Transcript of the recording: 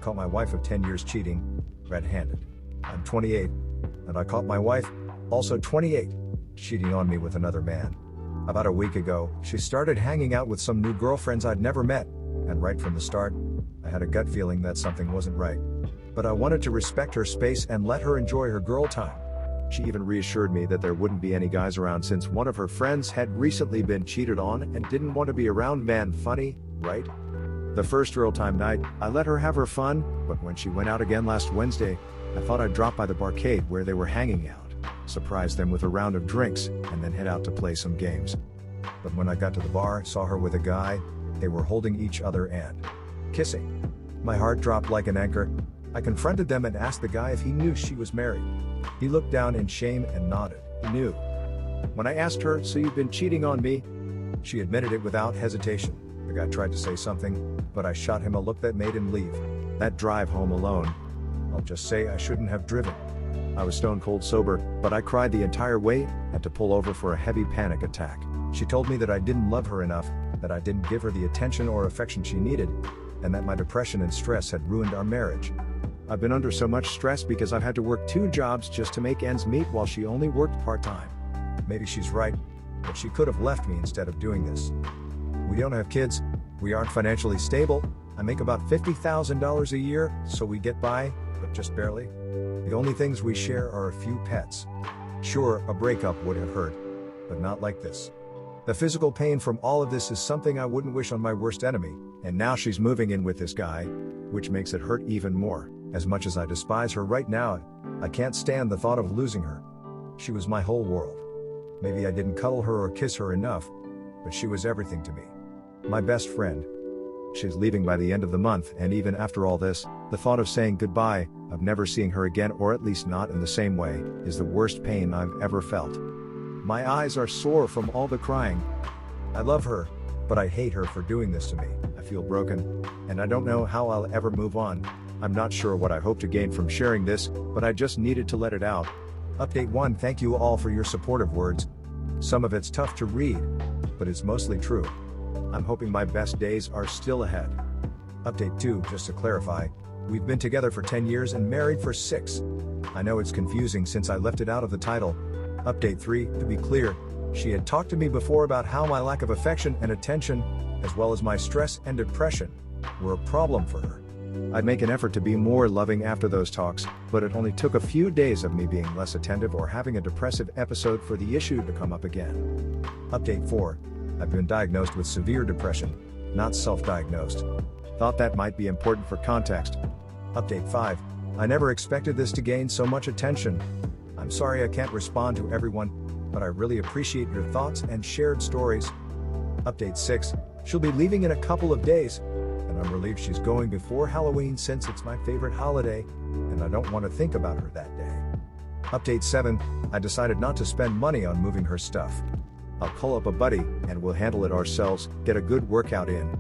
caught my wife of 10 years cheating, red-handed. I'm 28, and I caught my wife, also 28, cheating on me with another man. About a week ago, she started hanging out with some new girlfriends I'd never met, and right from the start, I had a gut feeling that something wasn't right. But I wanted to respect her space and let her enjoy her girl time. She even reassured me that there wouldn't be any guys around since one of her friends had recently been cheated on and didn't want to be around men. Funny, right? The first real time night, I let her have her fun, but when she went out again last Wednesday, I thought I'd drop by the barcade where they were hanging out, surprise them with a round of drinks, and then head out to play some games. But when I got to the bar, saw her with a guy, they were holding each other and kissing. My heart dropped like an anchor. I confronted them and asked the guy if he knew she was married. He looked down in shame and nodded. He knew. When I asked her, "So you've been cheating on me?" She admitted it without hesitation. The guy tried to say something, but I shot him a look that made him leave. That drive home alone, I'll just say I shouldn't have driven. I was stone cold sober, but I cried the entire way, had to pull over for a heavy panic attack. She told me that I didn't love her enough, that I didn't give her the attention or affection she needed, and that my depression and stress had ruined our marriage. I've been under so much stress because I've had to work 2 jobs just to make ends meet while she only worked part-time. Maybe she's right, but she could have left me instead of doing this. We don't have kids, we aren't financially stable, I make about $50,000 a year, so we get by, but just barely. The only things we share are a few pets. Sure, a breakup would have hurt, but not like this. The physical pain from all of this is something I wouldn't wish on my worst enemy, and now she's moving in with this guy, which makes it hurt even more. As much as I despise her right now, I can't stand the thought of losing her. She was my whole world. Maybe I didn't cuddle her or kiss her enough, but she was everything to me. My best friend. She's leaving by the end of the month, and even after all this, the thought of saying goodbye, of never seeing her again, or at least not in the same way, is the worst pain I've ever felt. My eyes are sore from all the crying. I love her, but I hate her for doing this to me. I feel broken, and I don't know how I'll ever move on. I'm not sure what I hope to gain from sharing this, but I just needed to let it out. Update 1. Thank you all for your supportive words. Some of it's tough to read, but it's mostly true. I'm hoping my best days are still ahead. Update 2. Just to clarify, we've been together for 10 years and married for 6. I know it's confusing since I left it out of the title. Update 3. To be clear, she had talked to me before about how my lack of affection and attention, as well as my stress and depression, were a problem for her. I'd make an effort to be more loving after those talks, but it only took a few days of me being less attentive or having a depressive episode for the issue to come up again. Update 4. I've been diagnosed with severe depression, not self-diagnosed. Thought that might be important for context. Update 5. I never expected this to gain so much attention. I'm sorry I can't respond to everyone, but I really appreciate your thoughts and shared stories. Update 6. She'll be leaving in a couple of days, and I'm relieved she's going before Halloween since it's my favorite holiday, and I don't want to think about her that day. Update 7. I decided not to spend money on moving her stuff. I'll call up a buddy, and we'll handle it ourselves, get a good workout in.